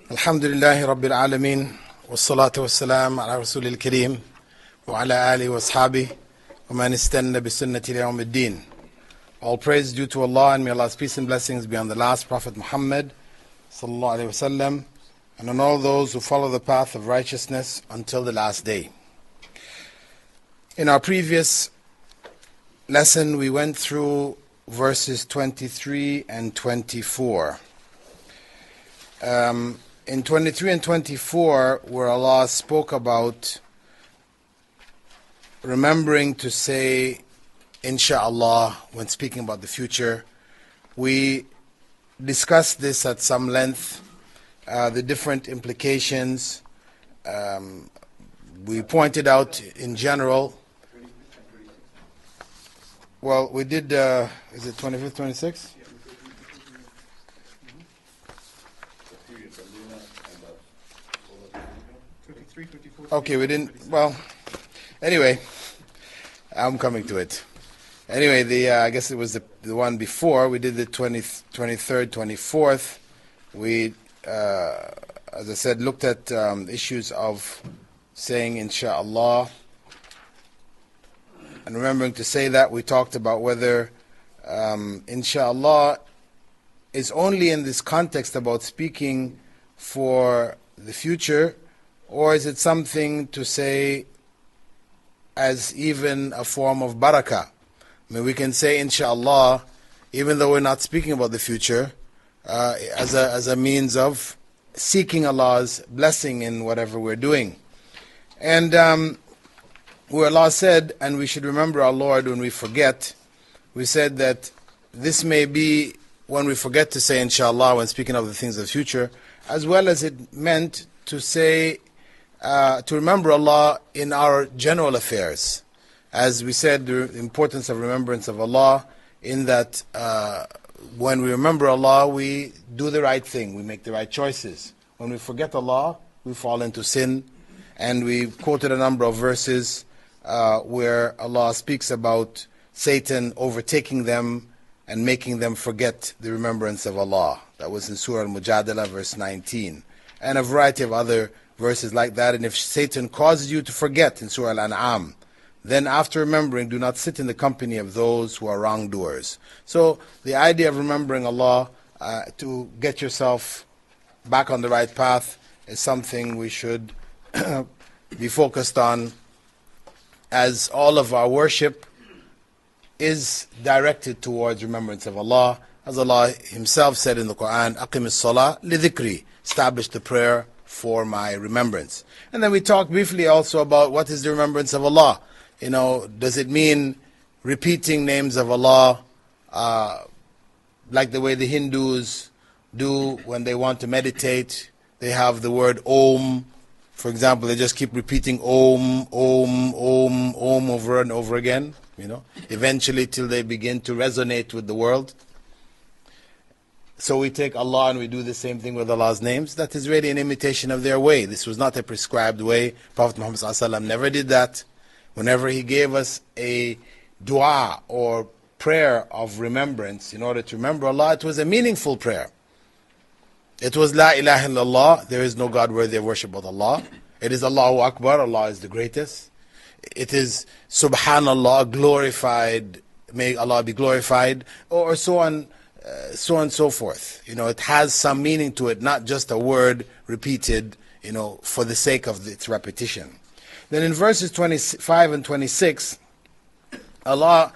Alhamdulillahi Rabbil Alameen, wassalatu wassalam ala Rasulil Kareem, wa ala alihi wa ashabihi, wa man istanna bi sunnati ila yawm ad-din. All praise due to Allah, and may Allah's peace and blessings be on the last Prophet Muhammad sallallahu alaihi wasallam, and on all those who follow the path of righteousness until the last day. In our previous lesson, we went through verses 23 and 24. In 23 and 24, where Allah spoke about remembering to say Insha'Allah when speaking about the future, we discussed this at some length, the different implications. We pointed out in general. Well, we did, is it 25th, 26th? Okay, we didn't, well, anyway, I'm coming to it. Anyway, I guess it was the one before. We did the 23rd, 24th. We, as I said, looked at issues of saying Insha'Allah. And remembering to say that, we talked about whether Insha'Allah is only in this context about speaking for the future, or is it something to say as even a form of barakah? I mean, we can say Insha'Allah even though we're not speaking about the future, as a means of seeking Allah's blessing in whatever we're doing. And where Allah said, and we should remember our Lord when we forget, we said that this may be when we forget to say Insha'Allah when speaking of the things of the future, as well as it meant to say, to remember Allah in our general affairs. As we said, the importance of remembrance of Allah, in that when we remember Allah, we do the right thing, we make the right choices. When we forget Allah, we fall into sin. And we quoted a number of verses where Allah speaks about Satan overtaking them and making them forget the remembrance of Allah. That was in Surah Al-Mujadala, verse 19. And a variety of other verses like that. And if Satan causes you to forget in Surah Al-An'am, then after remembering, do not sit in the company of those who are wrongdoers. So the idea of remembering Allah to get yourself back on the right path is something we should be focused on, as all of our worship is directed towards remembrance of Allah. As Allah Himself said in the Quran, أَقِمِ الصَّلَاةِ لِذِكْرِ, establish the prayer for my remembrance. And then we talked briefly also about what is the remembrance of Allah. You know, does it mean repeating names of Allah like the way the Hindus do when they want to meditate? They have the word Om. For example, they just keep repeating Om, Om, Om, Om over and over again, you know, eventually till they begin to resonate with the world. So we take Allah and we do the same thing with Allah's names. That is really an imitation of their way. This was not a prescribed way. Prophet Muhammad ﷺ never did that. Whenever he gave us a dua or prayer of remembrance in order to remember Allah, it was a meaningful prayer. It was La ilaha illallah, there is no God worthy of worship but Allah. It is Allahu Akbar, Allah is the greatest. It is Subhanallah, glorified, may Allah be glorified, or so on and so forth. You know, it has some meaning to it, not just a word repeated, you know, for the sake of its repetition. Then in verses 25 and 26, Allah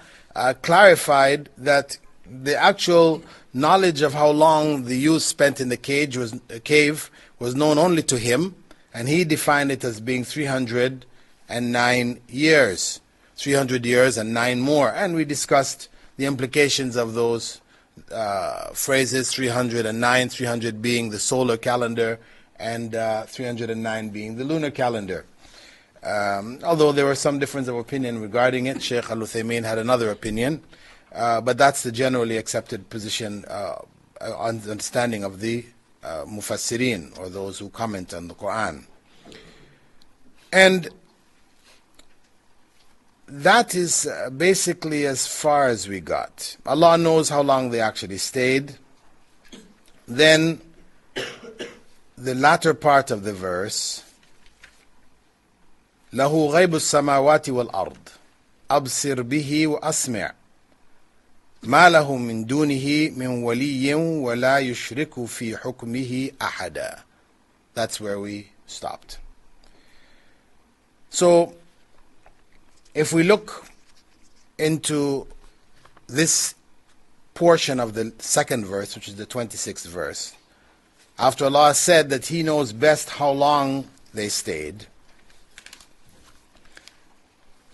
clarified that the actual knowledge of how long the youth spent in the cave was known only to him, and he defined it as being 309 years. 300 years and 9 more. And we discussed the implications of those phrases, 309, 300 being the solar calendar, and 309 being the lunar calendar. Although there was some difference of opinion regarding it, Shaykh Al-Uthaymeen had another opinion, but that's the generally accepted position, understanding of the Mufassirin, or those who comment on the Quran. And that is basically as far as we got. Allah knows how long they actually stayed. Then the latter part of the verse, له غيب السماوات والأرض أبصر به وأسمع ما له من دونه من ولي ولا يشرك في حكمه أحدا. That's where we stopped. So, if we look into this portion of the second verse, which is the 26th verse, after Allah said that He knows best how long they stayed,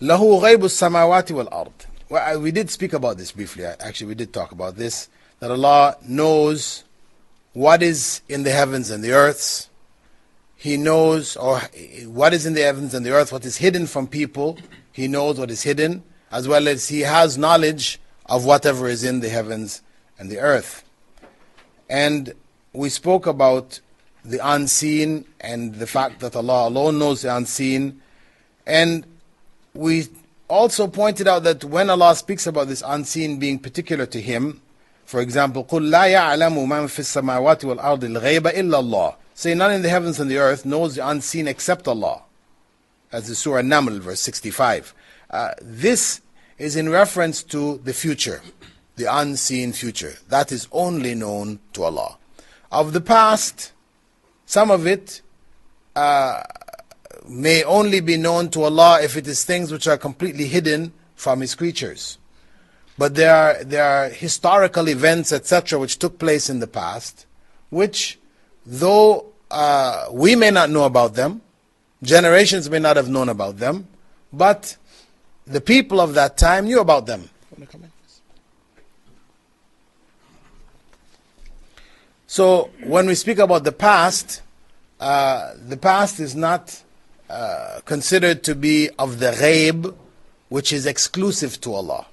له غيب السماوات والأرض. Well, we did speak about this briefly. Actually, we did talk about this, that Allah knows what is in the heavens and the earths. He knows, or what is in the heavens and the earth, what is hidden from people. He knows what is hidden, as well as He has knowledge of whatever is in the heavens and the earth. And we spoke about the unseen and the fact that Allah alone knows the unseen. And we also pointed out that when Allah speaks about this unseen being particular to Him, for example, قُلْ لَا يَعْلَمُ مَنْ فِي السَّمَاوَاتِ وَالْأَرْضِ الْغَيْبَ إِلَّا اللَّهِ. Say, none in the heavens and the earth knows the unseen except Allah. As the surah Naml, verse 65. This is in reference to the future, the unseen future. That is only known to Allah. Of the past, some of it may only be known to Allah if it is things which are completely hidden from His creatures. But there are historical events, etc., which took place in the past, which, though we may not know about them, generations may not have known about them, but the people of that time knew about them. So when we speak about the past is not considered to be of the ghaib, which is exclusive to Allah.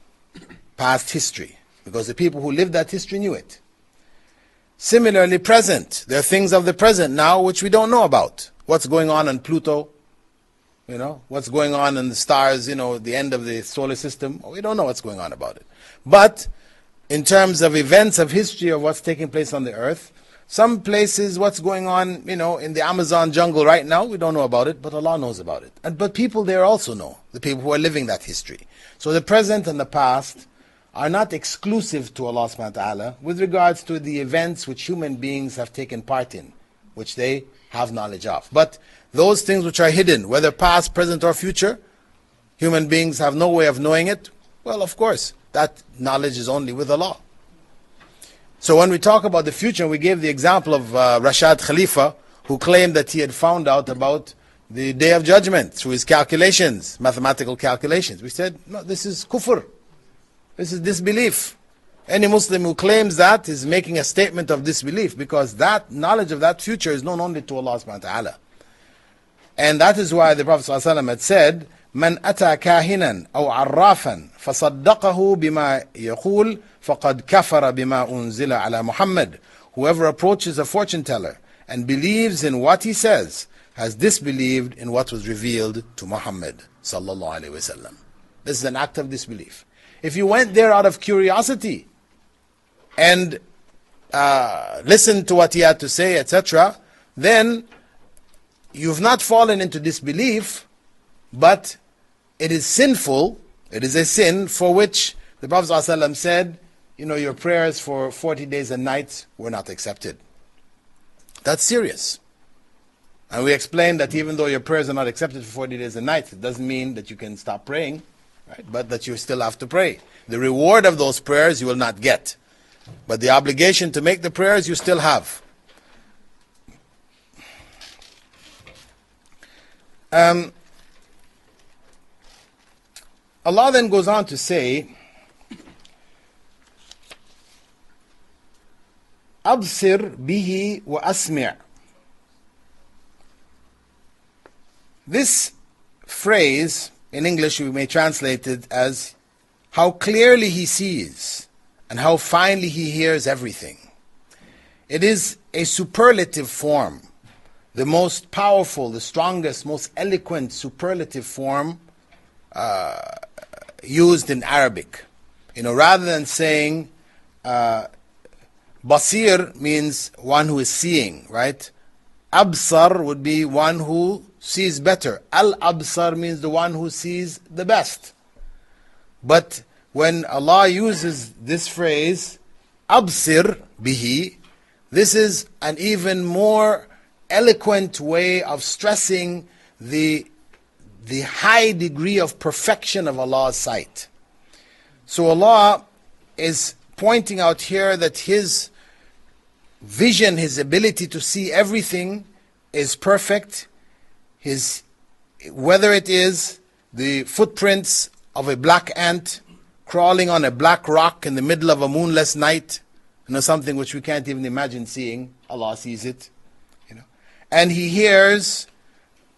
Past history. Because the people who lived that history knew it. Similarly, present. There are things of the present now which we don't know about. What's going on in Pluto? What's going on in the stars, the end of the solar system? We don't know what's going on about it. But in terms of events of history of what's taking place on the earth, some places, what's going on, in the Amazon jungle right now, we don't know about it, but Allah knows about it. But people there also know, the people who are living that history. So the present and the past are not exclusive to Allah subhanahu wa ta'ala with regards to the events which human beings have taken part in, which they have knowledge of. But those things which are hidden, whether past, present, or future, human beings have no way of knowing it. Well, of course, that knowledge is only with Allah. So when we talk about the future, we gave the example of Rashad Khalifa, who claimed that he had found out about the Day of Judgment through his calculations, mathematical calculations. We said, no, this is kufr. This is disbelief. Any Muslim who claims that is making a statement of disbelief, because that knowledge of that future is known only to Allah subhanahu wa ta'ala. And that is why the Prophet ﷺ had said, من أتى كاهنا أو عرافا فصدقه بما يقول فقد كفر بما أنزل على محمد. Whoever approaches a fortune teller and believes in what he says has disbelieved in what was revealed to Muhammad sallallahu alaihi wasallam. This is an act of disbelief. If you went there out of curiosity and listened to what he had to say, etc., then you've not fallen into disbelief, but it is sinful, it is a sin for which the Prophet ﷺ said, your prayers for 40 days and nights were not accepted. That's serious. And we explained that even though your prayers are not accepted for 40 days and nights, it doesn't mean that you can stop praying, right? But that you still have to pray. The reward of those prayers you will not get. But the obligation to make the prayers you still have. Allah then goes on to say, أبصر به وأسمع. This phrase, in English we may translate it as, how clearly he sees and how finely he hears everything. It is a superlative form, the most powerful, the strongest, most eloquent superlative form used in Arabic. Rather than saying basir means one who is seeing, right? Absar would be one who sees better. Al-Absar means the one who sees the best. But when Allah uses this phrase, Absir bihi, this is an even more eloquent way of stressing the high degree of perfection of Allah's sight. So Allah is pointing out here that His vision, His ability to see everything is perfect. Whether it is the footprints of a black ant crawling on a black rock in the middle of a moonless night, something which we can't even imagine seeing, Allah sees it. And He hears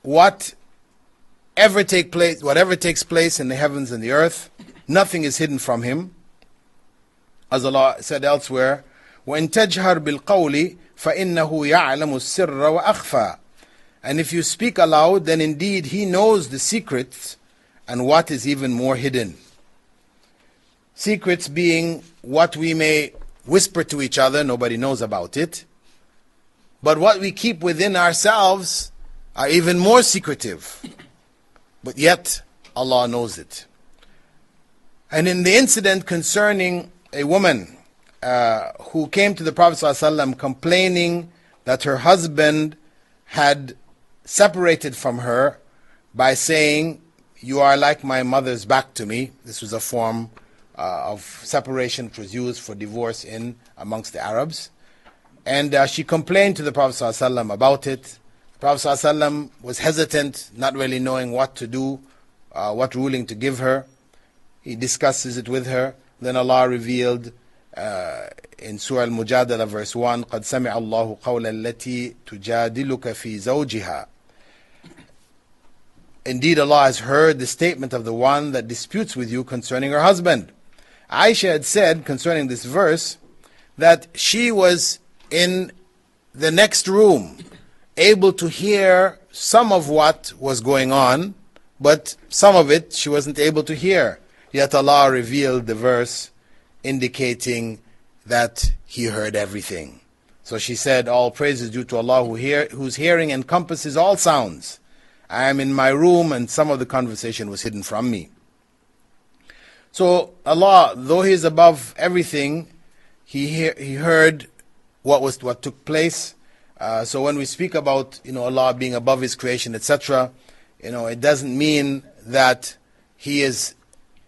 whatever takes place in the heavens and the earth. Nothing is hidden from Him. As Allah said elsewhere, وَإِن تَجْهَرْ بِالْقَوْلِ فَإِنَّهُ يَعْلَمُ السِّرَّ وَأَخْفَى. And if you speak aloud, then indeed He knows the secrets and what is even more hidden. Secrets being what we may whisper to each other, nobody knows about it. But what we keep within ourselves are even more secretive. But yet, Allah knows it. And in the incident concerning a woman who came to the Prophet ﷺ complaining that her husband had separated from her by saying, "You are like my mother's back to me." This was a form of separation which was used for divorce amongst the Arabs. And she complained to the Prophet ﷺ about it. The Prophet ﷺ was hesitant, not really knowing what to do, what ruling to give her. He discusses it with her. Then Allah revealed in Surah Al-Mujadala verse 1, قَدْ سَمِعَ اللَّهُ قَوْلَ الَّتِي تُجَادِلُكَ فِي زَوْجِهَا. Indeed, Allah has heard the statement of the one that disputes with you concerning her husband. Aisha had said concerning this verse that she was in the next room, able to hear some of what was going on, but some of it she wasn't able to hear. Yet Allah revealed the verse indicating that He heard everything. So she said, "All praise is due to Allah whose hearing encompasses all sounds. I am in my room and some of the conversation was hidden from me." So Allah, though He is above everything, He heard what took place. So when we speak about Allah being above His creation, etc., it doesn't mean that He is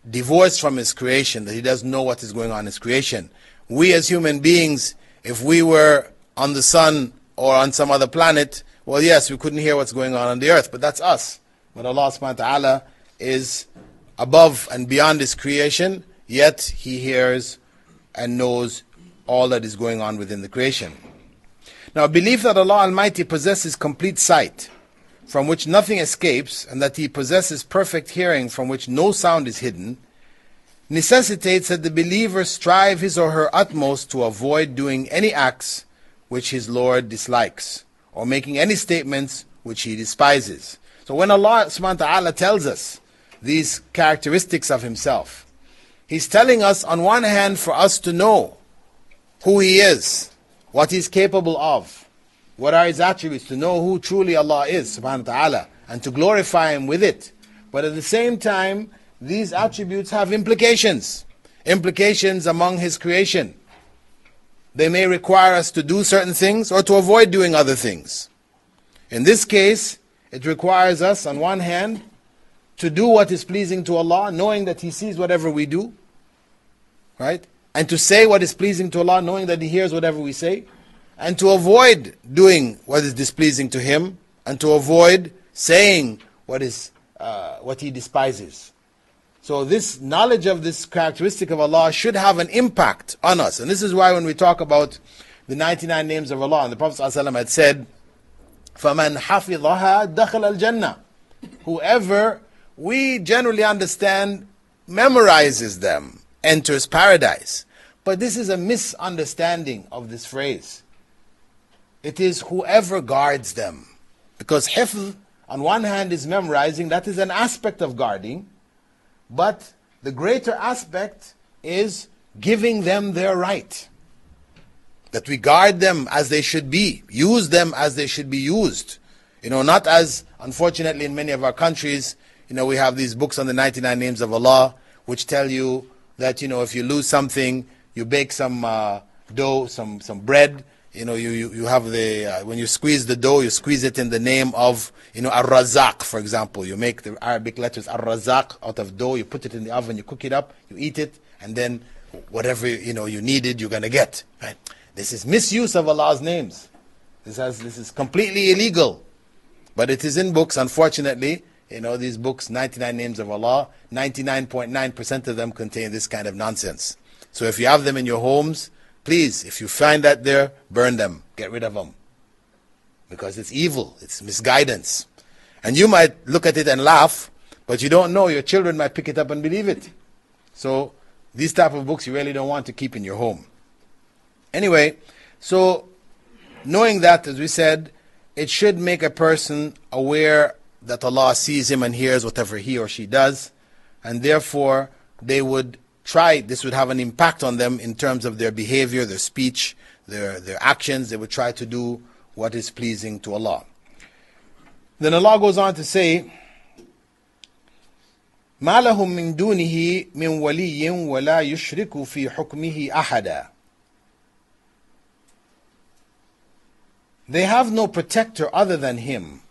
divorced from His creation, that He doesn't know what is going on in His creation. We as human beings, if we were on the sun or on some other planet, well, yes, we couldn't hear what's going on the earth, but that's us. But Allah subhanahu wa ta'ala is above and beyond His creation, yet He hears and knows all that is going on within the creation. Now, belief that Allah Almighty possesses complete sight, from which nothing escapes, and that He possesses perfect hearing, from which no sound is hidden, necessitates that the believer strive his or her utmost to avoid doing any acts which his Lord dislikes, or making any statements which He despises. So when Allah subhanahu wa ta'ala tells us these characteristics of Himself, He's telling us on one hand for us to know who He is, what He's capable of, what are His attributes, to know who truly Allah is subhanahu wa ta'ala, and to glorify Him with it. But at the same time, these attributes have implications among His creation. They may require us to do certain things or to avoid doing other things. In this case, it requires us on one hand to do what is pleasing to Allah, knowing that He sees whatever we do, right? And to say what is pleasing to Allah, knowing that He hears whatever we say, and to avoid doing what is displeasing to Him, and to avoid saying what He despises. So this knowledge of this characteristic of Allah should have an impact on us. And this is why when we talk about the 99 names of Allah, and the Prophet ﷺ had said, فَمَنْ حَفِظَهَا دَخَلَ الْجَنَّةِ. Whoever, we generally understand, memorizes them, enters paradise. But this is a misunderstanding of this phrase. It is whoever guards them. Because hifz, on one hand, is memorizing. That is an aspect of guarding. But the greater aspect is giving them their right. that we guard them as they should be, use them as they should be used. Not as, unfortunately, in many of our countries, we have these books on the 99 names of Allah, which tell you that, if you lose something, you bake some dough, some bread. You have when you squeeze the dough, you squeeze it in the name of, Ar-Razaq, for example. You make the Arabic letters Ar-Razaq out of dough, you put it in the oven, you cook it up, you eat it, and then whatever, you needed, you're going to get. Right? This is misuse of Allah's names. This is completely illegal. But it is in books, unfortunately. These books, 99 names of Allah, 99.9% of them contain this kind of nonsense. So if you have them in your homes, please, if you find that there, burn them, get rid of them. Because it's evil, it's misguidance. And you might look at it and laugh, but you don't know, your children might pick it up and believe it. So these type of books you really don't want to keep in your home. Anyway, so knowing that, as we said, it should make a person aware that Allah sees him and hears whatever he or she does, and therefore they would try, this would have an impact on them in terms of their behavior, their speech, their actions. They would try to do what is pleasing to Allah. Then Allah goes on to say, مَا لَهُم مِّن دُونِهِ مِّن وَلِيٍّ وَلَا يُشْرِكُ فِي حُكْمِهِ أَحَدًا. They have no protector other than him,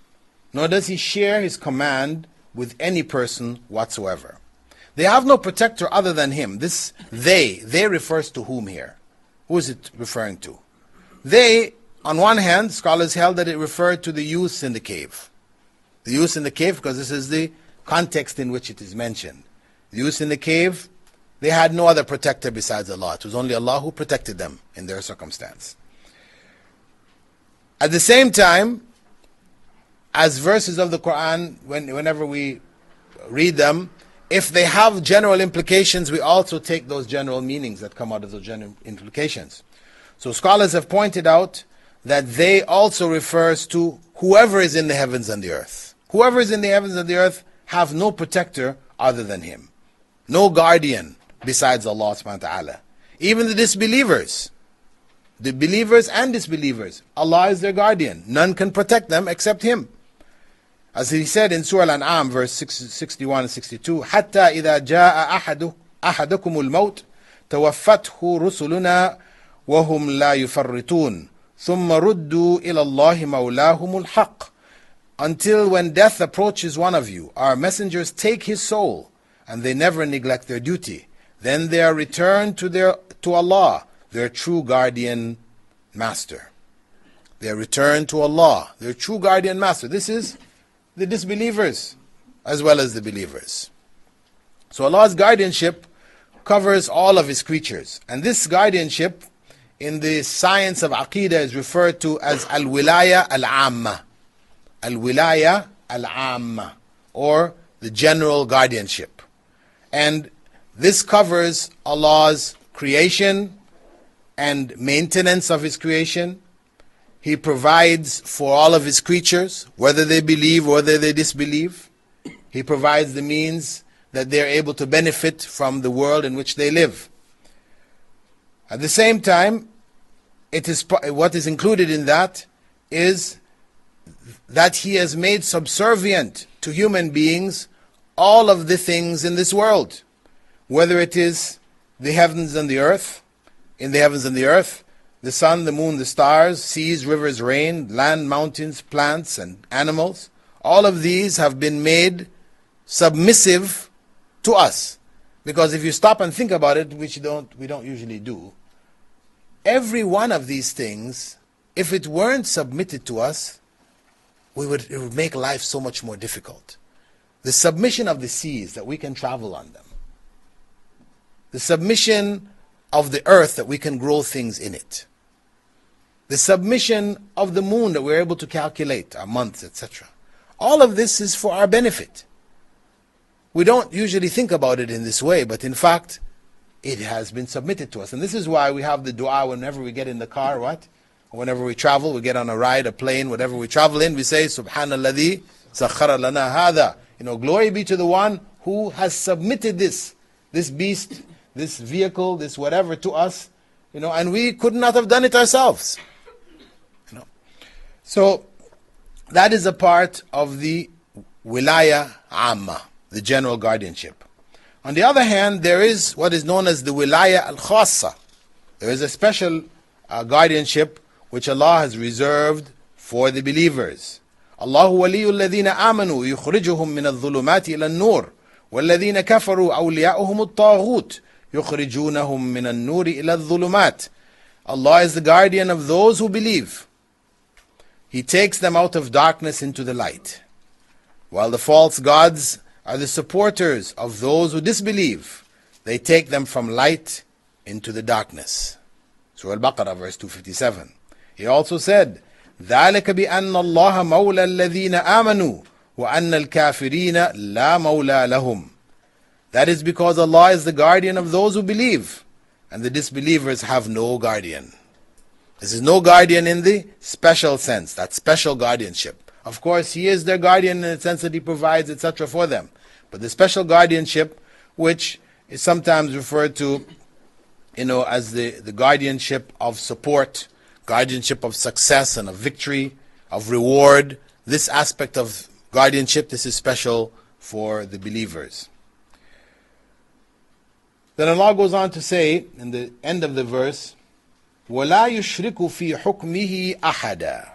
nor does he share his command with any person whatsoever. They have no protector other than him. This they refers to whom here? Who is it referring to? They, on one hand, scholars held that it referred to the youths in the cave. The youths in the cave, because this is the context in which it is mentioned. The youths in the cave, they had no other protector besides Allah. It was only Allah who protected them in their circumstance. At the same time, as verses of the Quran, whenever we read them, if they have general implications, we also take those general meanings that come out of those general implications. So scholars have pointed out that they also refers to whoever is in the heavens and the earth. Whoever is in the heavens and the earth have no protector other than him. No guardian besides Allah subhanahu wa ta'ala. Even the disbelievers. The believers and disbelievers, Allah is their guardian. None can protect them except him. As he said in Surah Al-An'am, verse 61 and 62, حَتَّى إِذَا جَاءَ أَحَدُكُمُ الْمَوْتِ تَوَفَّتْهُ رُسُلُنَا وَهُمْ لَا يُفَرِّطُونَ ثُمَّ رُدُّوا إِلَى اللَّهِ مَوْلَاهُمُ الْحَقِّ. Until when death approaches one of you, our messengers take his soul, and they never neglect their duty. Then they are returned to Allah, their true guardian master. They are returned to Allah, their true guardian master. This is the disbelievers as well as the believers. So Allah's guardianship covers all of his creatures. And this guardianship in the science of Aqidah is referred to as Al-Wilaya Al-Amma. Al-Wilaya Al-Amma, or the general guardianship. And this covers Allah's creation and maintenance of his creation. He provides for all of his creatures, whether they believe or whether they disbelieve. He provides the means that they're able to benefit from the world in which they live. At the same time, what is included in that is that he has made subservient to human beings all of the things in this world, whether it is the heavens and the earth, in the heavens and the earth, the sun, the moon, the stars, seas, rivers, rain, land, mountains, plants, and animals. All of these have been made submissive to us. Because if you stop and think about it, which we don't usually do, every one of these things, if it weren't submitted to us, it would make life so much more difficult. The submission of the seas, that we can travel on them. The submission of the earth, that we can grow things in it. The submission of the moon, that we're able to calculate our months, etc. All of this is for our benefit. We don't usually think about it in this way, but in fact, it has been submitted to us. And this is why we have the dua whenever we get in the car, what? Whenever we travel, we get on a ride, a plane, whatever we travel in, we say, Subhanalladhi sakhara lana hadha. Glory be to the one who has submitted this beast, this vehicle, this whatever to us, and we could not have done it ourselves. So that is a part of the wilaya amma, the general guardianship. On the other hand, there is what is known as the wilaya al-khassa. There is a special guardianship which Allah has reserved for the believers. Allahu waliyyu alladhina amanu yukhrijuhum min adh-dhulumati ila an-nur walladhina kafaru awliya'uhum at-taghut yukhrijunahum min an-nuri ila adh-dhulumat. Allah is the guardian of those who believe. He takes them out of darkness into the light, while the false gods are the supporters of those who disbelieve. They take them from light into the darkness. Surah Al-Baqarah, verse 257. He also said, ذَلِكَ بِأَنَّ اللَّهَ مَوْلَى الَّذِينَ آمَنُوا وَأَنَّ الْكَافِرِينَ لَا مَوْلَى لَهُمْ. That is because Allah is the guardian of those who believe, and the disbelievers have no guardian. This is no guardian in the special sense, that special guardianship. Of course, He is their guardian in the sense that He provides, etc. for them. But the special guardianship, which is sometimes referred to, as the guardianship of support, guardianship of success and of victory, of reward, this aspect of guardianship, this is special for the believers. Then Allah goes on to say, in the end of the verse, وَلَا يُشْرِكُ فِي حُكْمِهِ أَحَدًا.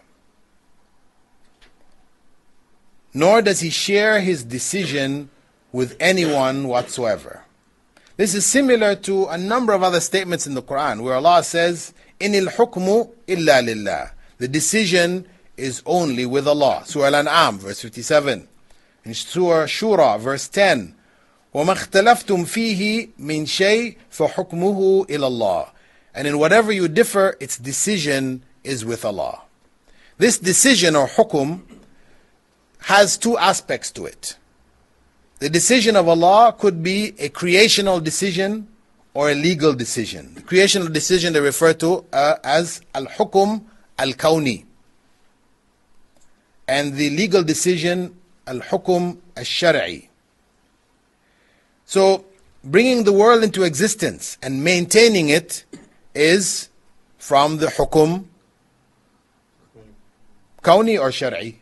Nor does He share His decision with anyone whatsoever. This is similar to a number of other statements in the Quran where Allah says, إِنِ الْحُكْمُ إِلَّا لِلَّهِ. The decision is only with Allah. Surah Al-An'am, verse 57. In Surah Shura, verse 10. وَمَا اخْتَلَفْتُمْ فِيهِ مِنْ شَيْءٍ فَحُكْمُهُ إِلَى اللَّهِ. And in whatever you differ, its decision is with Allah. This decision or hukum has two aspects to it. The decision of Allah could be a creational decision or a legal decision. The creational decision they refer to as al-hukum al-kawni. And the legal decision, al-hukum al-shar'i. So, bringing the world into existence and maintaining it is from the hukum kawni or shar'i?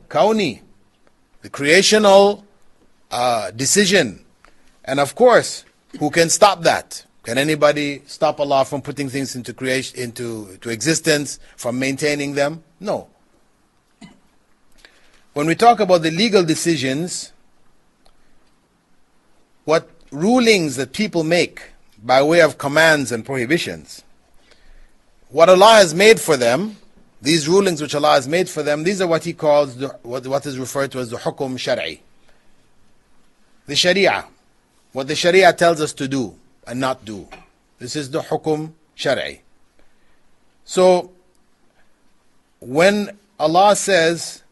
Kawni. The creational decision. And of course, who can stop that? Can anybody stop Allah from putting things into creation, into existence, from maintaining them? No. When we talk about the legal decisions, what rulings that people make by way of commands and prohibitions, what Allah has made for them, these rulings which Allah has made for them, these are what He calls, what is referred to as the hukum shar'i. The sharia, what the sharia tells us to do and not do. This is the hukum shar'i. So, when Allah says,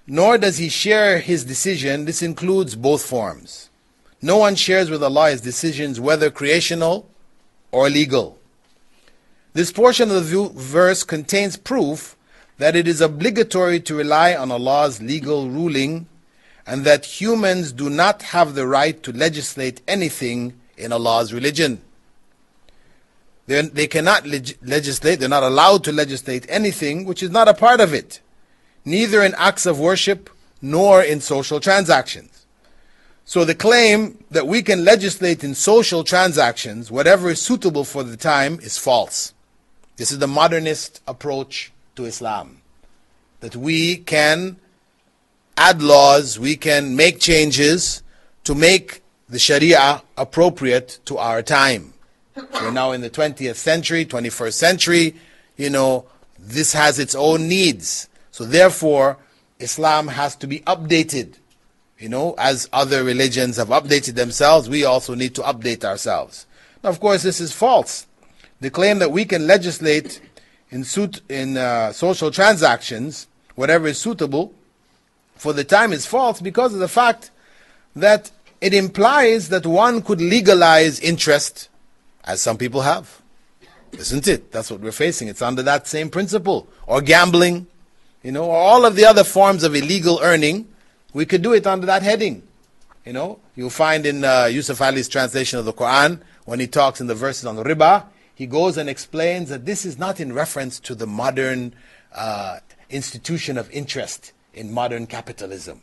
nor does He share His decision, this includes both forms. No one shares with Allah His decisions, whether creational or legal. This portion of the verse contains proof that it is obligatory to rely on Allah's legal ruling, and that humans do not have the right to legislate anything in Allah's religion. They cannot legislate, they're not allowed to legislate anything which is not a part of it, neither in acts of worship nor in social transactions. So the claim that we can legislate in social transactions, whatever is suitable for the time, is false. This is the modernist approach to Islam. That we can add laws, we can make changes to make the Sharia appropriate to our time. We're now in the 20th century, 21st century, this has its own needs. So therefore, Islam has to be updated. As other religions have updated themselves, we also need to update ourselves. Now, of course, this is false. The claim that we can legislate in social transactions, whatever is suitable for the time, is false because of the fact that it implies that one could legalize interest, as some people have. Isn't it? That's what we're facing. It's under that same principle. Or gambling, or all of the other forms of illegal earning. We could do it under that heading. You'll find in Yusuf Ali's translation of the Quran, when he talks in the verses on riba, he goes and explains that this is not in reference to the modern institution of interest in modern capitalism.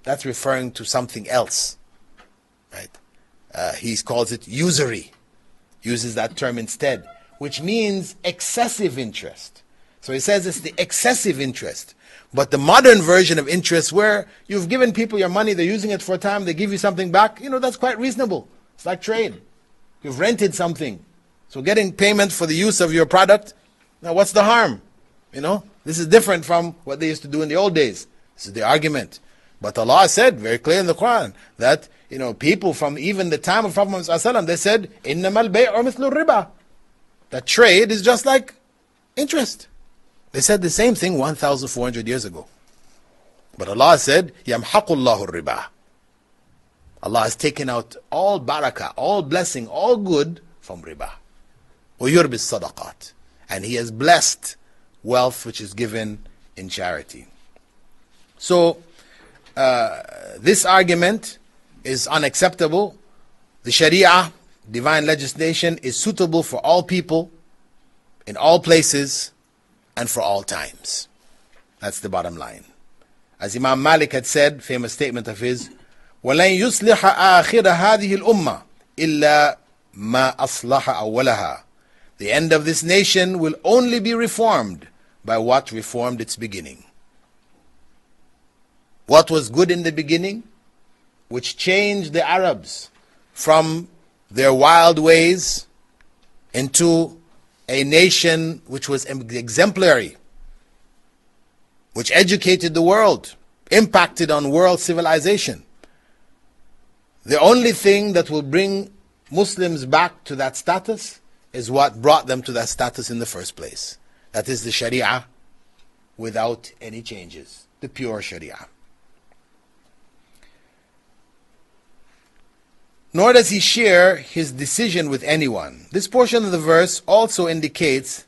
That's referring to something else, right? He calls it usury, uses that term instead, which means excessive interest. So he says it's the excessive interest. But the modern version of interest, where you've given people your money, they're using it for a time, they give you something back, that's quite reasonable. It's like trade. You've rented something. So getting payment for the use of your product, now what's the harm? This is different from what they used to do in the old days. This is the argument. But Allah said very clear in the Quran that, people from even the time of Prophet Muhammad, they said, إِنَّمَا الْبَيْعُ مِثْلُ الرِّبَى. That trade is just like interest. They said the same thing 1,400 years ago. But Allah said, يَمْحَقُ اللَّهُ الرِّبَى. Allah has taken out all barakah, all blessing, all good from riba. وَيُرْبِ الصَّدَقَاتِ. And He has blessed wealth which is given in charity. So, this argument is unacceptable. The Sharia, divine legislation, is suitable for all people, in all places, and for all times. That's the bottom line. As Imam Malik had said, famous statement of his, وَلَنْ يُصْلِحَ آخِرَ هَذِهِ الْأُمَّةِ إِلَّا مَا أَصْلَحَ أَوَّلَهَا. The end of this nation will only be reformed by what reformed its beginning. What was good in the beginning, which changed the Arabs from their wild ways into a nation which was exemplary, which educated the world, impacted on world civilization. The only thing that will bring Muslims back to that status is what brought them to that status in the first place. That is the Sharia without any changes, the pure Sharia. Nor does he share his decision with anyone. This portion of the verse also indicates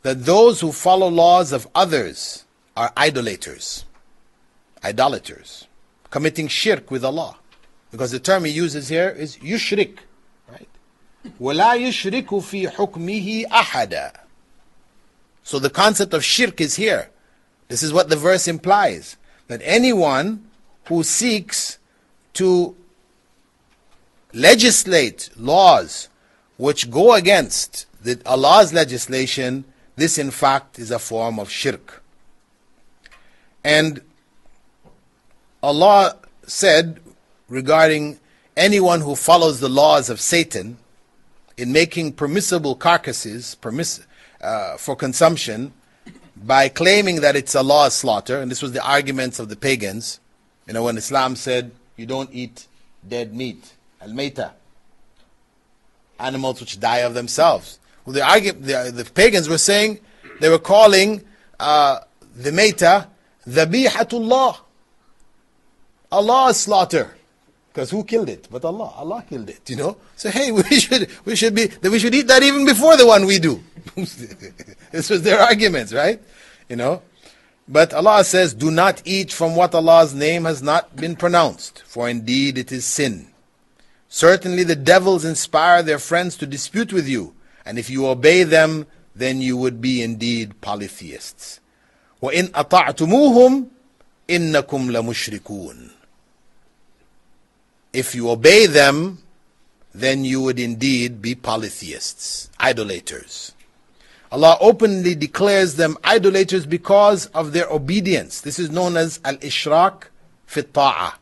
that those who follow laws of others are idolaters, committing shirk with Allah. Because the term he uses here is yushrik, right? وَلَا يُشْرِكُ فِي حُكْمِهِ أَحَدًا. So the concept of shirk is here. This is what the verse implies, that anyone who seeks to legislate laws which go against Allah's legislation, this in fact is a form of shirk. And Allah said regarding anyone who follows the laws of Satan in making permissible carcasses for consumption by claiming that it's Allah's slaughter, and this was the arguments of the pagans, when Islam said you don't eat dead meat, al-mayta, animals which die of themselves. Well, the pagans were saying, they were calling the mayta dhabihatullah, Allah's slaughter. Because who killed it? But Allah. Allah killed it, So hey, we should eat that even before the one we do. This was their arguments, right? But Allah says, do not eat from what Allah's name has not been pronounced, for indeed it is sin. Certainly the devils inspire their friends to dispute with you, and if you obey them, then you would be indeed polytheists. وَإِنْ أَطَعْتُمُوهُمْ إِنَّكُمْ لَمُشْرِكُونَ. If you obey them, then you would indeed be polytheists, idolaters. Allah openly declares them idolaters because of their obedience. This is known as al-ishraq fi ta'a.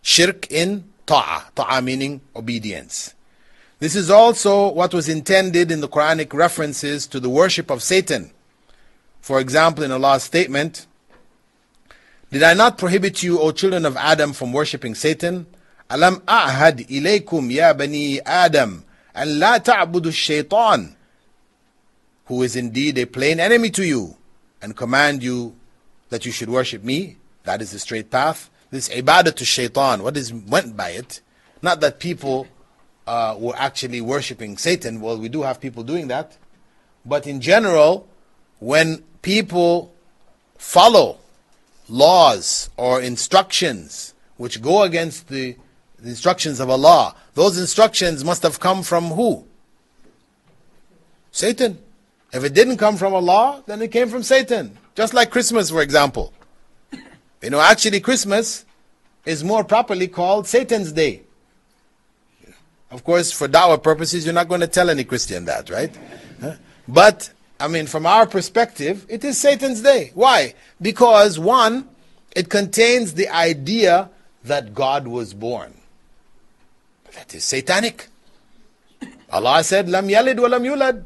Shirk in ta'a. Ta'a meaning obedience. This is also what was intended in the Quranic references to the worship of Satan. For example, in Allah's statement, did I not prohibit you, O children of Adam, from worshipping Satan? Alam a'had ilaykum ya bani Adam an la ta'budu shaitan, who is indeed a plain enemy to you, and command you that you should worship me. That is the straight path. This ibadah to shaitan, what is meant by it? Not that people were actually worshipping Satan. Well, we do have people doing that. But in general, when people follow laws or instructions which go against the instructions of Allah, those instructions must have come from who? Satan. If it didn't come from Allah, then it came from Satan. Just like Christmas, for example. You know, actually Christmas is more properly called Satan's Day. Of course, for da'wah purposes, you're not going to tell any Christian that, right? But, I mean, from our perspective, it is Satan's Day. Why? Because, one, it contains the idea that God was born. That is satanic. Allah said, Lam yalid wa lam yulad.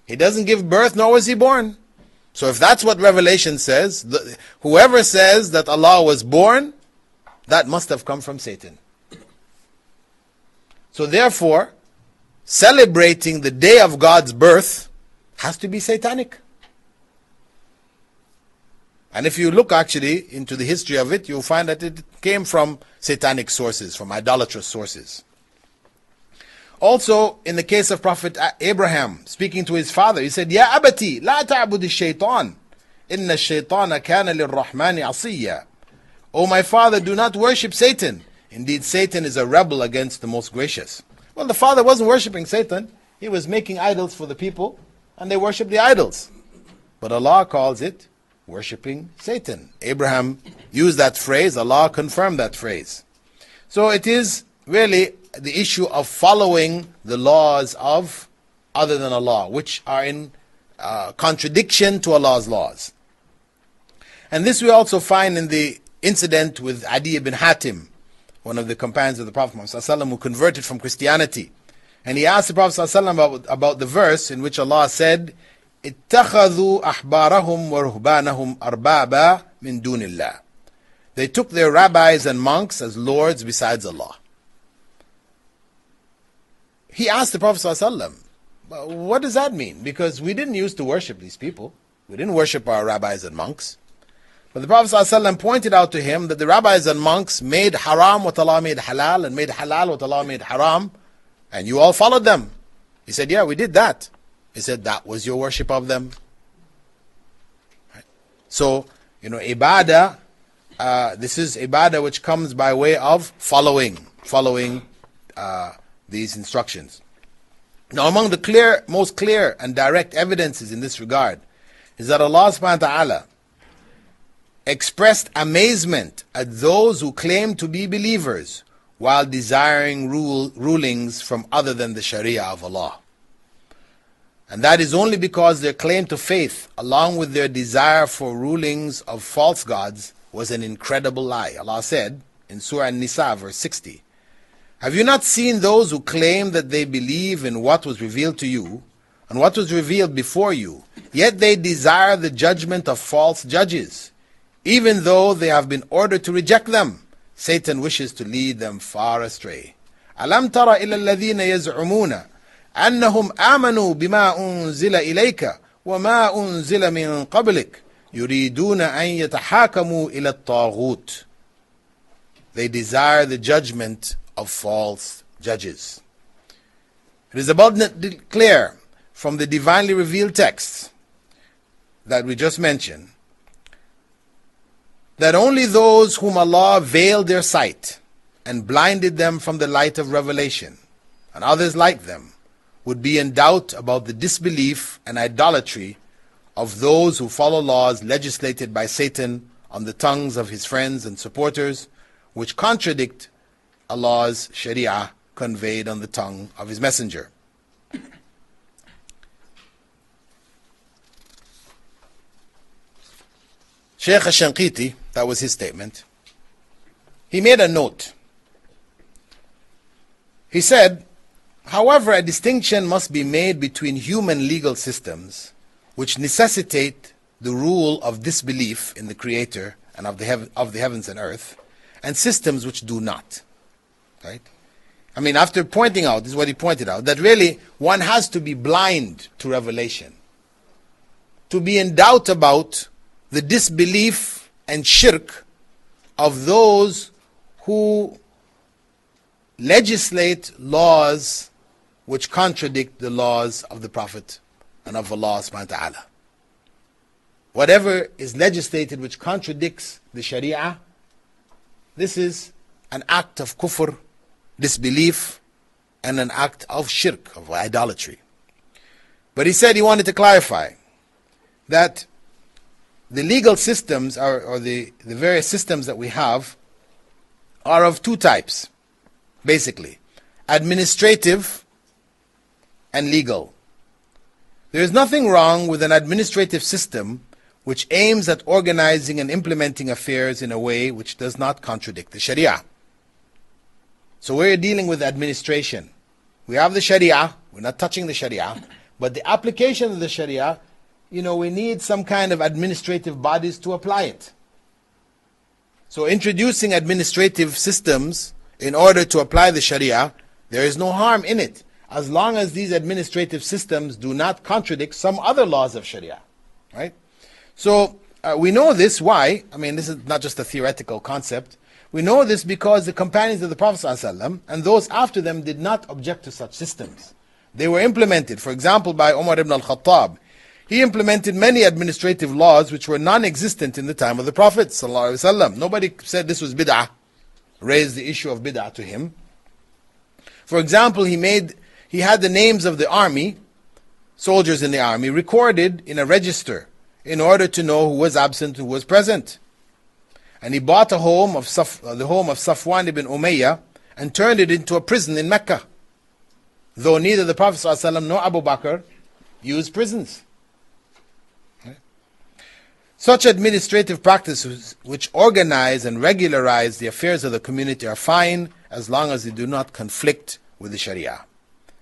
He doesn't give birth, nor was he born. So if that's what Revelation says, whoever says that Allah was born, that must have come from Satan. So therefore, celebrating the day of God's birth has to be satanic. And if you look actually into the history of it, you'll find that it came from satanic sources, from idolatrous sources. Also, in the case of Prophet Abraham, speaking to his father, he said, Ya abati, la ta'budi shaitan, inna shaitana kana lirrahmani asiyya. O my father, do not worship Satan. Indeed, Satan is a rebel against the most gracious. Well, the father wasn't worshipping Satan. He was making idols for the people, and they worshiped the idols. But Allah calls it worshipping Satan. Abraham used that phrase, Allah confirmed that phrase. So it is really the issue of following the laws of other than Allah, which are in contradiction to Allah's laws. And this we also find in the incident with Adi ibn Hatim, one of the companions of the Prophet ﷺ, who converted from Christianity. And he asked the Prophet ﷺ about the verse in which Allah said, اتخذوا أحبارهم ورهبانهم أربابا من دون الله. They took their rabbis and monks as lords besides Allah. He asked the Prophet ﷺ, what does that mean? Because we didn't used to worship these people. We didn't worship our rabbis and monks. But the Prophet ﷺ pointed out to him that the rabbis and monks made haram what Allah made halal, and made halal what Allah made haram, and you all followed them. He said, yeah, we did that. He said, that was your worship of them. Right? So, you know, ibadah, this is ibadah which comes by way of following these instructions. Now, among the most clear and direct evidences in this regard is that Allah subhanahu wa ta'ala expressed amazement at those who claim to be believers while desiring rulings from other than the Sharia of Allah. And that is only because their claim to faith, along with their desire for rulings of false gods, was an incredible lie. Allah said in Surah An-Nisa, verse 60, have you not seen those who claim that they believe in what was revealed to you and what was revealed before you, yet they desire the judgment of false judges, even though they have been ordered to reject them? Satan wishes to lead them far astray. Alam tara ila alladhina yaz'umuna annahum amanu bima unzila ilayka wa ma unzila min qablik yuriduna an yatahakamu ila at-taghut. They desire the judgment of false judges. It is abundantly clear from the divinely revealed texts that we just mentioned that only those whom Allah veiled their sight and blinded them from the light of revelation, and others like them, would be in doubt about the disbelief and idolatry of those who follow laws legislated by Satan on the tongues of his friends and supporters, which contradict Allah's Sharia conveyed on the tongue of his messenger. Shaykh al-Shanqiti, that was his statement, he made a note. He said, however, a distinction must be made between human legal systems which necessitate the rule of disbelief in the Creator and of the heavens and earth, and systems which do not. Right? I mean, after pointing out, this is what he pointed out, that really one has to be blind to revelation, to be in doubt about the disbelief and shirk of those who legislate laws which contradict the laws of the Prophet and of Allah subhanahu wa ta'ala. Whatever is legislated which contradicts the Sharia, this is an act of kufr, disbelief, and an act of shirk, of idolatry. But he said he wanted to clarify that the legal systems or the various systems that we have are of two types, basically: administrative and legal. There is nothing wrong with an administrative system which aims at organizing and implementing affairs in a way which does not contradict the Sharia. So we're dealing with administration. We have the Sharia, we're not touching the Sharia, but the application of the Sharia, we need some kind of administrative bodies to apply it. So introducing administrative systems in order to apply the Sharia, there is no harm in it, as long as these administrative systems do not contradict some other laws of Sharia, right? So we know this. Why? This is not just a theoretical concept. We know this because the companions of the Prophet ﷺ and those after them did not object to such systems. They were implemented, for example, by Umar ibn al-Khattab. He implemented many administrative laws which were non-existent in the time of the Prophet ﷺ. Nobody said this was bid'ah, raised the issue of bid'ah to him. For example, he had the names of the army, soldiers in the army, recorded in a register in order to know who was absent, who was present. And he bought the home of Safwan ibn Umayyah and turned it into a prison in Mecca, though neither the Prophet ﷺ nor Abu Bakr used prisons. Such administrative practices which organize and regularize the affairs of the community are fine as long as they do not conflict with the Sharia,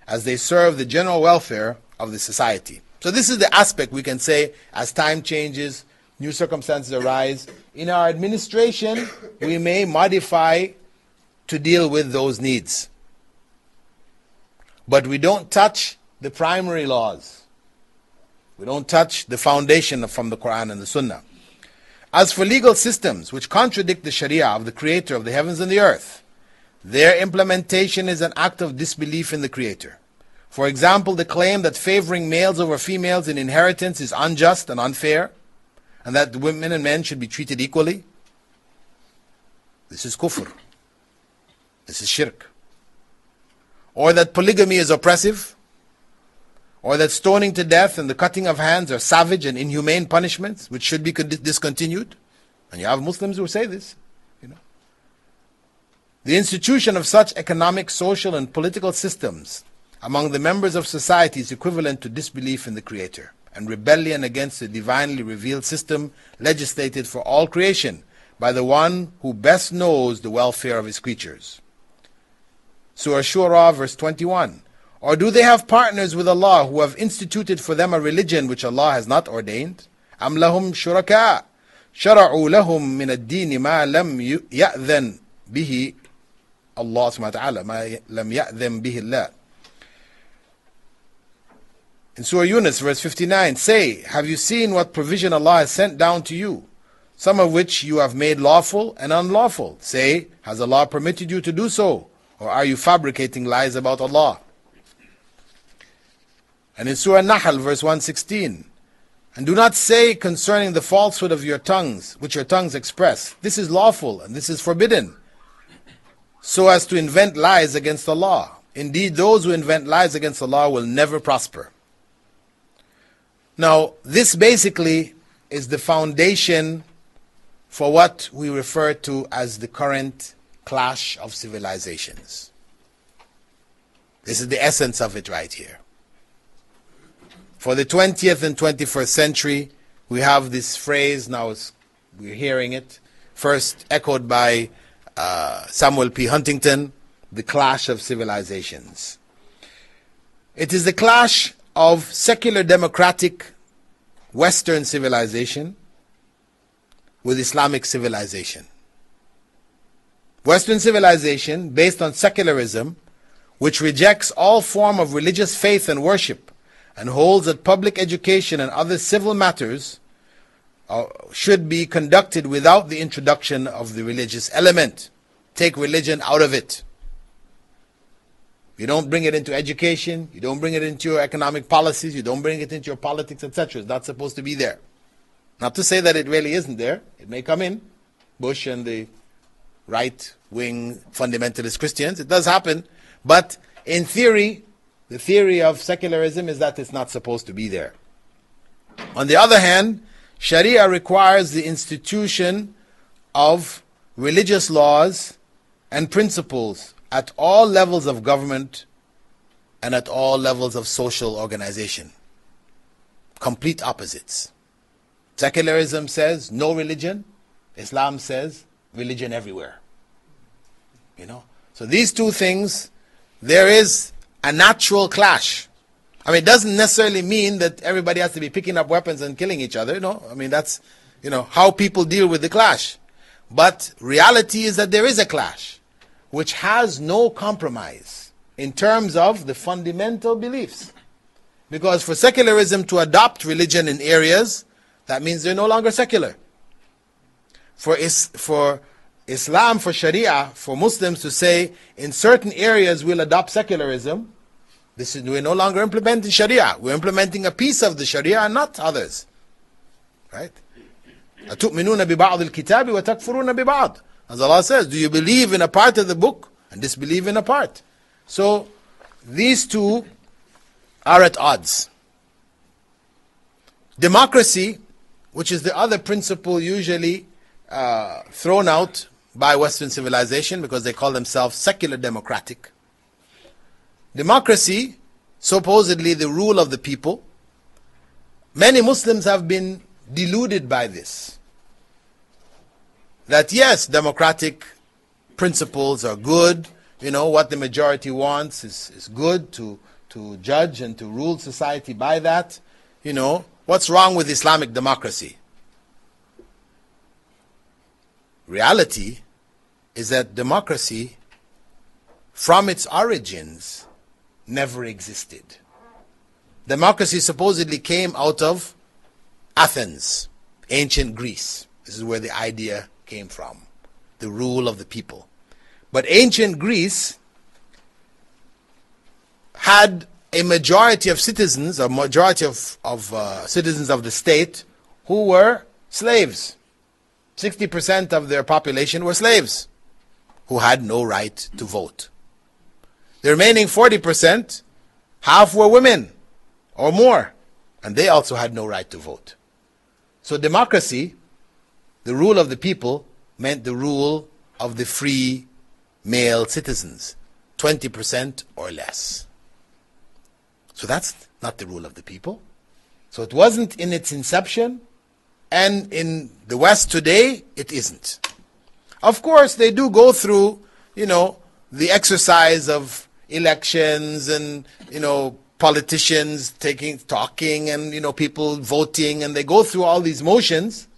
as they serve the general welfare of the society. So this is the aspect we can say, as time changes, new circumstances arise, in our administration we may modify to deal with those needs. But we don't touch the primary laws. We don't touch the foundation from the Quran and the Sunnah. As for legal systems which contradict the Sharia of the Creator of the heavens and the earth, their implementation is an act of disbelief in the Creator. For example, the claim that favoring males over females in inheritance is unjust and unfair, and that women and men should be treated equally. This is kufr. This is shirk. Or that polygamy is oppressive, or that stoning to death and the cutting of hands are savage and inhumane punishments which should be discontinued. And you have Muslims who say this. The institution of such economic, social, and political systems among the members of society is equivalent to disbelief in the Creator and rebellion against the divinely revealed system legislated for all creation by the one who best knows the welfare of his creatures. Surah Shura, verse 21. Or do they have partners with Allah who have instituted for them a religion which Allah has not ordained? أَمْ لَهُمْ شُرَكَاءَ شَرَعُوا لَهُم مِّنَ الدِّينِ مَا لَمْ يَأْذَنْ بِهِ Allah subhanahu wa ta'ala, مَا لَمْ يَأْذَنْ بِهِ اللَّهِ. In Surah Yunus, verse 59, say, have you seen what provision Allah has sent down to you, some of which you have made lawful and unlawful? Say, has Allah permitted you to do so, or are you fabricating lies about Allah? And in Surah Nahl, verse 116, and do not say concerning the falsehood of your tongues, which your tongues express, this is lawful and this is forbidden, so as to invent lies against Allah. Indeed, those who invent lies against Allah will never prosper. Now, this basically is the foundation for what we refer to as the current clash of civilizations. This is the essence of it right here. For the 20th and 21st century, we have this phrase, now we're hearing it, first echoed by Samuel P. Huntington, the clash of civilizations. It is the clash of secular democratic Western civilization with Islamic civilization. Western civilization, based on secularism, which rejects all form of religious faith and worship, and holds that public education and other civil matters should be conducted without the introduction of the religious element. Take religion out of it. You don't bring it into education, you don't bring it into your economic policies, you don't bring it into your politics, etc. It's not supposed to be there. Not to say that it really isn't there. It may come in. Bush and the right-wing fundamentalist Christians, it does happen. But In theory, the theory of secularism is that it's not supposed to be there. On the other hand, Sharia requires the institution of religious laws and principles at all levels of government and at all levels of social organization. Complete opposites. Secularism says no religion. Islam says religion everywhere. So these two things, there is a natural clash. It doesn't necessarily mean that everybody has to be picking up weapons and killing each other. That's how people deal with the clash. But reality is that there is a clash which has no compromise in terms of the fundamental beliefs. Because for secularism to adopt religion in areas, that means they're no longer secular. For Islam, for Sharia, for Muslims to say, in certain areas we'll adopt secularism, we're no longer implementing Sharia. We're implementing a piece of the Sharia and not others. Right? أَتُؤْمِنُونَ بِبَعْضِ الْكِتَابِ وَتَكْفُرُونَ بِبَعْضِ. As Allah says, do you believe in a part of the book and disbelieve in a part? So, these two are at odds. Democracy, which is the other principle usually thrown out by Western civilization because they call themselves secular democratic. Democracy, supposedly the rule of the people. Many Muslims have been deluded by this. That yes, democratic principles are good. What the majority wants is good, to judge and to rule society by that. What's wrong with Islamic democracy? Reality is that democracy, from its origins, never existed. Democracy supposedly came out of Athens, ancient Greece. This is where the idea came from, the rule of the people. But ancient Greece had a majority of citizens, citizens of the state who were slaves. 60% of their population were slaves who had no right to vote. The remaining 40%, half were women or more, and they also had no right to vote. So democracy, the rule of the people, meant the rule of the free male citizens, 20% or less. So that's not the rule of the people. So it wasn't in its inception, and in the West today, it isn't. Of course, they do go through, the exercise of elections and, politicians talking and, people voting, and they go through all these motions,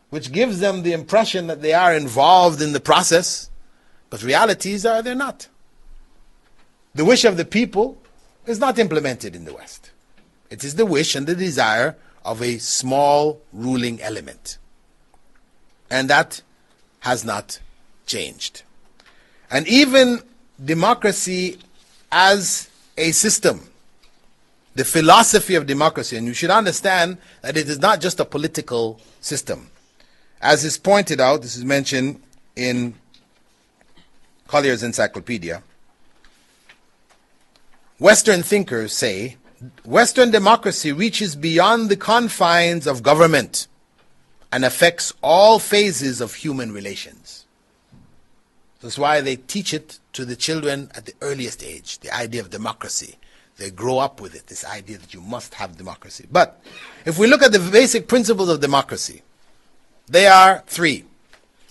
which gives them the impression that they are involved in the process. But realities are they're not. The wish of the people is not implemented in the West. It is the wish and the desire of a small ruling element. And that has not changed. And even democracy as a system, the philosophy of democracy, and you should understand that it is not just a political system. As is pointed out, this is mentioned in Collier's Encyclopedia, Western thinkers say Western democracy reaches beyond the confines of government and affects all phases of human relations. That's why they teach it to the children at the earliest age, the idea of democracy. They grow up with it, this idea that you must have democracy. But if we look at the basic principles of democracy, they are three.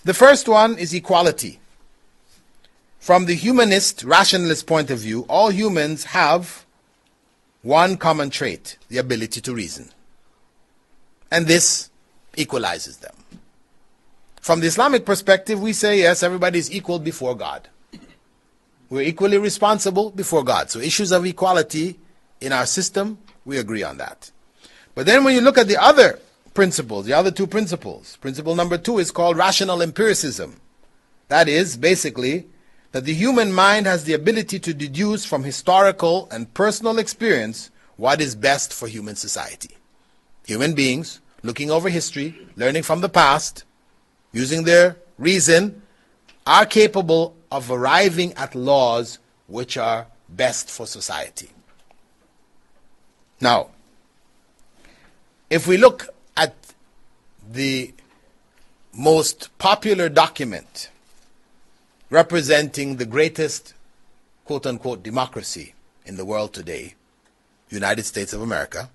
The first one is equality. From the humanist, rationalist point of view, all humans have one common trait, the ability to reason. And this equalizes them. From the Islamic perspective, we say, yes, everybody is equal before God. We're equally responsible before God. So issues of equality in our system, we agree on that. But then when you look at the other principles, the other two principles, principle number 2 is called rational empiricism. That is basically that the human mind has the ability to deduce from historical and personal experience what is best for human society. Human beings, looking over history, learning from the past, using their reason, are capable of arriving at laws which are best for society. Now, if we look at the most popular document representing the greatest quote-unquote democracy in the world today, United States of America,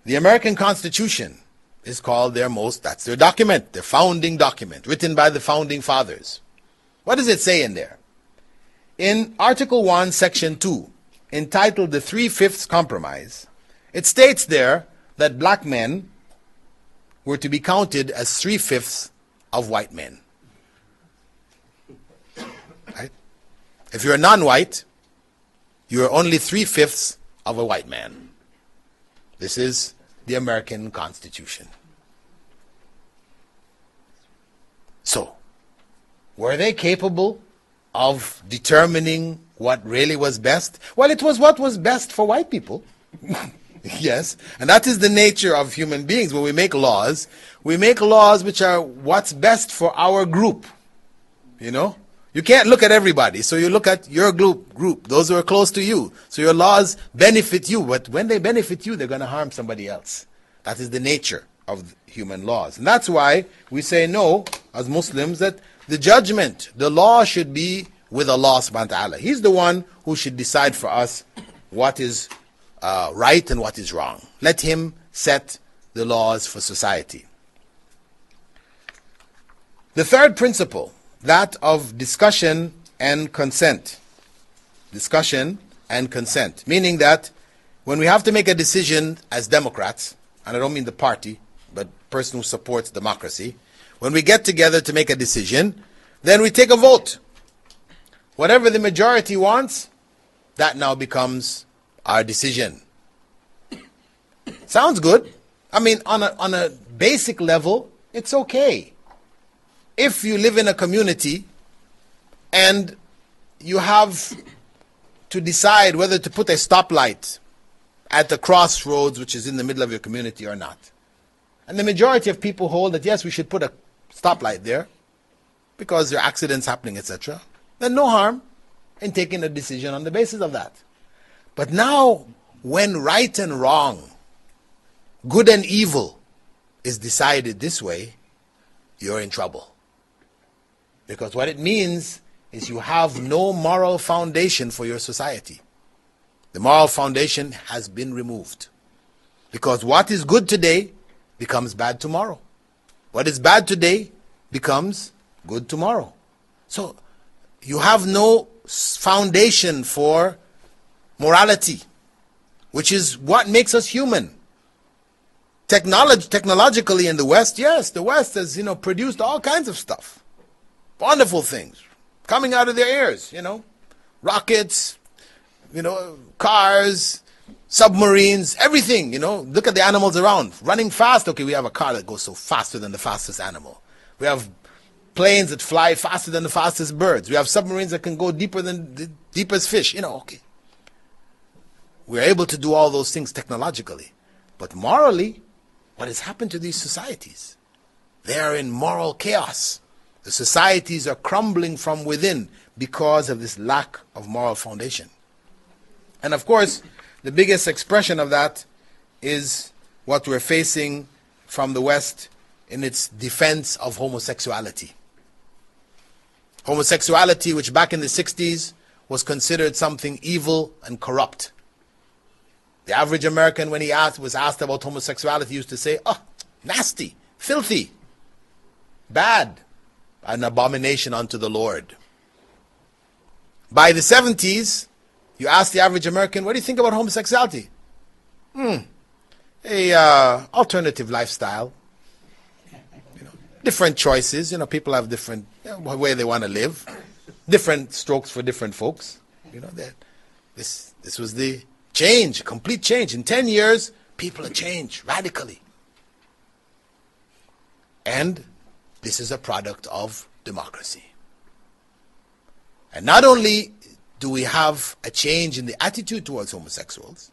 the American Constitution is called that's their document, their founding document, written by the founding fathers. What does it say in there? In Article 1, Section 2, entitled the Three-Fifths Compromise, it states there that black men were to be counted as 3/5 of white men. Right? If you're non-white, you're only 3/5 of a white man. This is the American Constitution. So, were they capable of determining what really was best? Well, it was what was best for white people. Yes, and that is the nature of human beings. When we make laws which are what's best for our group. You know? You can't look at everybody, so you look at your group, those who are close to you. So your laws benefit you, but when they benefit you, they're going to harm somebody else. That is the nature of human laws. And that's why we say no, as Muslims, that the judgment, the law should be with Allah subhanahu wa ta'ala. He's the one who should decide for us what is right and what is wrong. Let him set the laws for society. The third principle, that of discussion and consent. Discussion and consent. Meaning that when we have to make a decision as Democrats, and I don't mean the party, but person who supports democracy, when we get together to make a decision, then we take a vote. Whatever the majority wants, that now becomes our decision. Sounds good. I mean, on a basic level, it's okay. If you live in a community and you have to decide whether to put a stoplight at the crossroads which is in the middle of your community or not, and the majority of people hold that yes, we should put a stoplight there because there are accidents happening, etc., then no harm in taking a decision on the basis of that. But now, when right and wrong, good and evil is decided this way, you're in trouble. Because what it means is you have no moral foundation for your society. The moral foundation has been removed. Because what is good today becomes bad tomorrow. What is bad today becomes good tomorrow. So you have no foundation for morality, which is what makes us human. Technologically in the West, yes, the West has, produced all kinds of stuff. Wonderful things coming out of their ears, rockets, cars, submarines, everything, Look at the animals around, running fast. Okay, we have a car that goes so faster than the fastest animal. We have planes that fly faster than the fastest birds. We have submarines that can go deeper than the deepest fish, okay. We're able to do all those things technologically. But morally, what has happened to these societies? They are in moral chaos. The societies are crumbling from within because of this lack of moral foundation. And of course, the biggest expression of that is what we're facing from the West in its defense of homosexuality. Homosexuality, which back in the 60s was considered something evil and corrupt. The average American, when he was asked about homosexuality, used to say, oh, nasty, filthy, bad, an abomination unto the Lord. By the 70s, you ask the average American, what do you think about homosexuality? Alternative lifestyle. Different choices. People have different way they want to live. Different strokes for different folks. This was the change, complete change. In 10 years, people have changed radically. And this is a product of democracy. And not only do we have a change in the attitude towards homosexuals,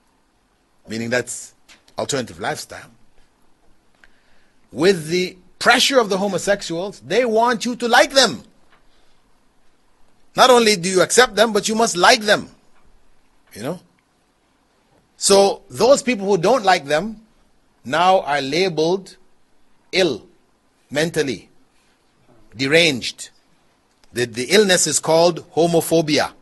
meaning that's alternative lifestyle, with the pressure of the homosexuals, they want you to like them. Not only do you accept them, but you must like them. You know? So those people who don't like them now are labeled ill, mentally, deranged. The illness is called homophobia.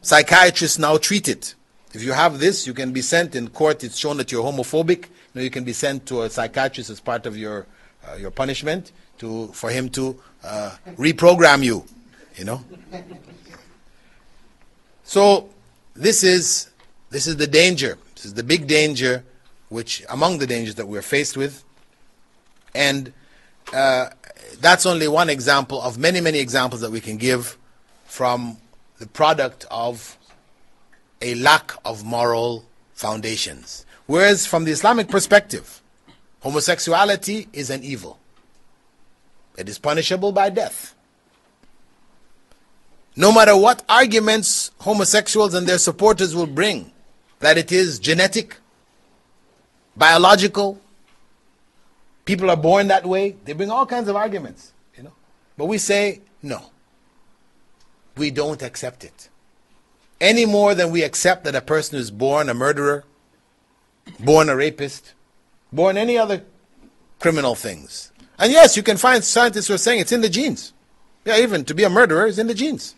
Psychiatrists now treat it. If you have this, you can be sent in court. It's shown that you're homophobic. You can be sent to a psychiatrist as part of your punishment for him to reprogram you. You know. So this is the danger. This is the big danger, which among the dangers that we're faced with, and that's only one example of many, many examples that we can give from the product of a lack of moral foundations. Whereas from the Islamic perspective, homosexuality is an evil. It is punishable by death. No matter what arguments homosexuals and their supporters will bring, that it is genetic, biological, people are born that way, they bring all kinds of arguments, you know. But we say, no. We don't accept it. Any more than we accept that a person is born a murderer, born a rapist, born any other criminal things. And yes, you can find scientists who are saying it's in the genes. Yeah, even to be a murderer is in the genes.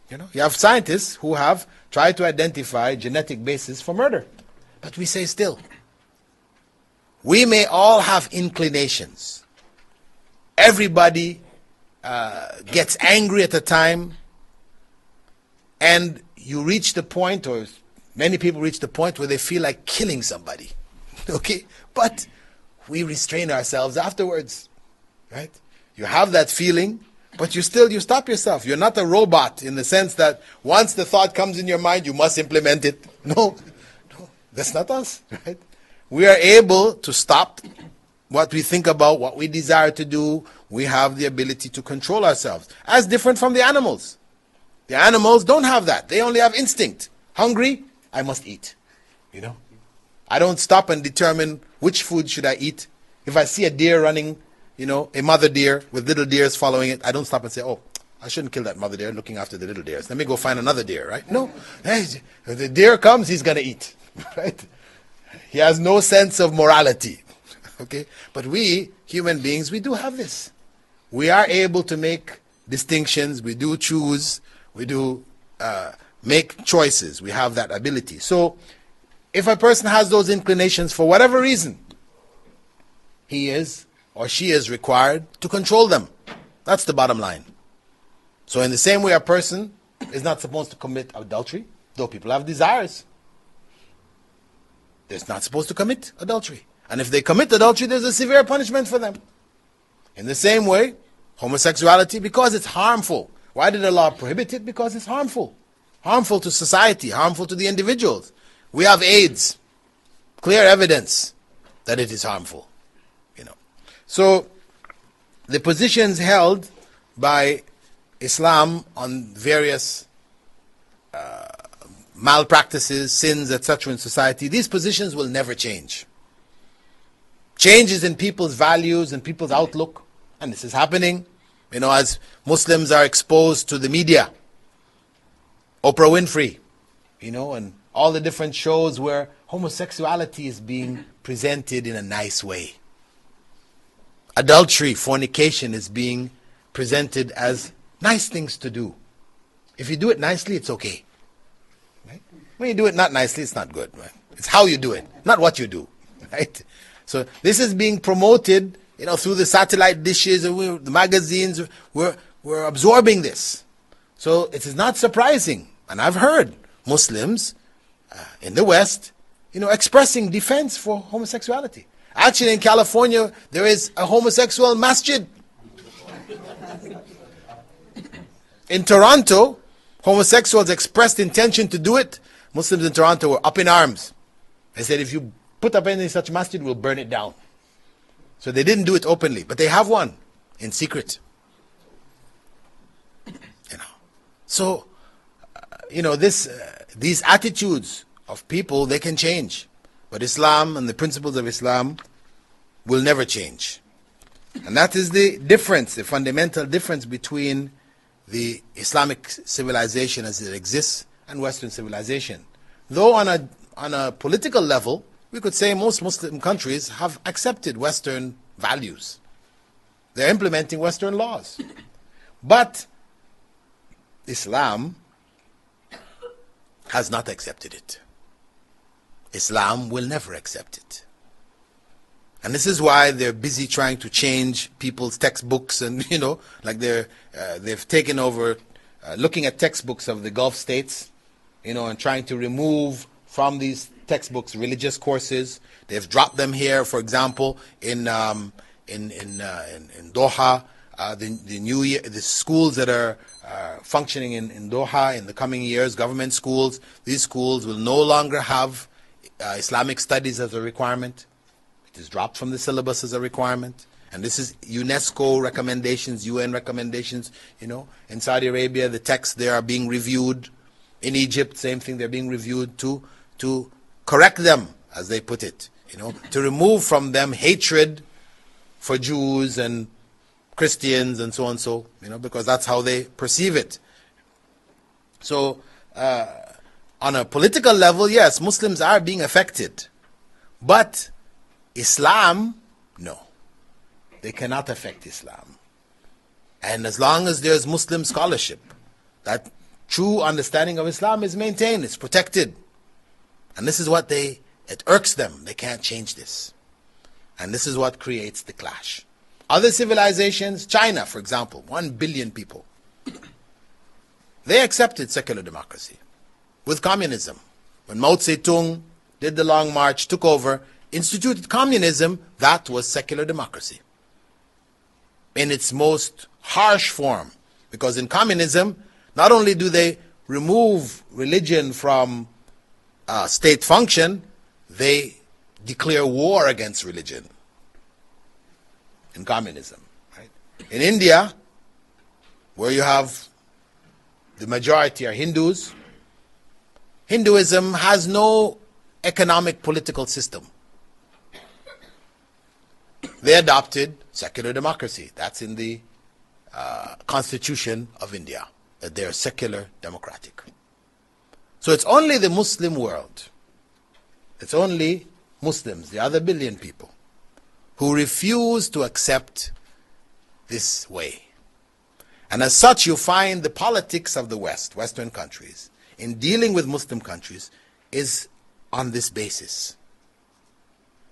You know, you have scientists who have tried to identify genetic basis for murder. But we say still, we may all have inclinations. Everybody gets angry at a time, and you reach the point, or many people reach the point where they feel like killing somebody. Okay? But we restrain ourselves afterwards. Right? You have that feeling, but you stop yourself. You're not a robot in the sense that once the thought comes in your mind, you must implement it. No, that's not us. Right? We are able to stop what we think about, what we desire to do. We have the ability to control ourselves, as different from the animals. The animals don't have that. They only have instinct. Hungry, I must eat. You know, I don't stop and determine which food should I eat. If I see a deer running, you know, a mother deer with little deers following it, I don't stop and say, oh, I shouldn't kill that mother deer looking after the little deers. Let me go find another deer, right? No. If the deer comes, he's going to eat. Right? He has no sense of morality. Okay? But we, human beings, we do have this. We are able to make distinctions. We do choose. We do make choices. We have that ability. So, if a person has those inclinations for whatever reason, he is or she is required to control them. That's the bottom line. So in the same way a person is not supposed to commit adultery, though people have desires, they're not supposed to commit adultery. And if they commit adultery, there's a severe punishment for them. In the same way, homosexuality, because it's harmful. Why did Allah prohibit it? Because it's harmful. Harmful to society, harmful to the individuals. We have AIDS. Clear evidence that it is harmful. You know. So, the positions held by Islam on various malpractices, sins, etc. in society, these positions will never change. Changes in people's values and people's outlook, and this is happening, you know, as Muslims are exposed to the media. Oprah Winfrey, you know, and all the different shows where homosexuality is being presented in a nice way. Adultery, fornication is being presented as nice things to do. If you do it nicely, it's okay. Right? When you do it not nicely, it's not good. Right? It's how you do it, not what you do. Right? So this is being promoted, you know, through the satellite dishes, and the magazines. We're absorbing this. So it is not surprising, and I've heard Muslims in the West, you know, expressing defense for homosexuality. Actually, in California, there is a homosexual masjid. In Toronto, homosexuals expressed intention to do it. Muslims in Toronto were up in arms. They said, if you put up any such masjid, we'll burn it down. So they didn't do it openly, but they have one in secret. You know, so you know, these attitudes of people, they can change, but Islam and the principles of Islam will never change. And that is the difference, the fundamental difference between the Islamic civilization as it exists and Western civilization. Though on a political level, we could say most Muslim countries have accepted Western values. They're implementing Western laws. But Islam has not accepted it. Islam will never accept it. And this is why they're busy trying to change people's textbooks, and like they've taken over looking at textbooks of the Gulf states, and trying to remove from these textbooks religious courses. They've dropped them here, for example, in Doha. The schools that are functioning in Doha in the coming years, government schools, these schools will no longer have Islamic studies as a requirement. It is dropped from the syllabus as a requirement. And this is UNESCO recommendations, UN recommendations. In Saudi Arabia, the texts there are being reviewed. In Egypt, same thing, they're being reviewed to correct them, as they put it. To remove from them hatred for Jews and Christians and so on, because that's how they perceive it. So, on a political level, yes, Muslims are being affected. But Islam, no. They cannot affect Islam. And as long as there's Muslim scholarship, that true understanding of Islam is maintained, it's protected. And this is what it irks them. They can't change this. And this is what creates the clash. Other civilizations, China, for example, 1 billion people, they accepted secular democracy with communism. When Mao Zedong did the Long March, took over, instituted communism, that was secular democracy in its most harsh form. Because in communism, not only do they remove religion from state function, they declare war against religion in communism. Right? In India, where you have the majority are Hindus, Hinduism has no economic political system. They adopted secular democracy. That's in the Constitution of India, that they are secular democratic. So it's only the Muslim world, it's only Muslims, the other billion people, who refuse to accept this way. And as such, you find the politics of the West, Western countries, in dealing with Muslim countries, is on this basis.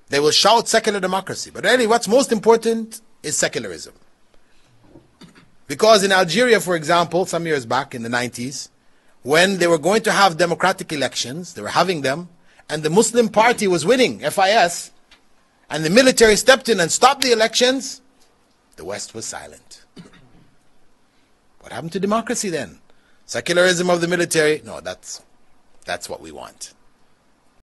They will shout secular democracy, but really what's most important is secularism. Because in Algeria, for example, some years back in the 90s, when they were going to have democratic elections, they were having them, and the Muslim party was winning, FIS, and the military stepped in and stopped the elections, the West was silent. What happened to democracy then? Secularism of the military? No, that's what we want.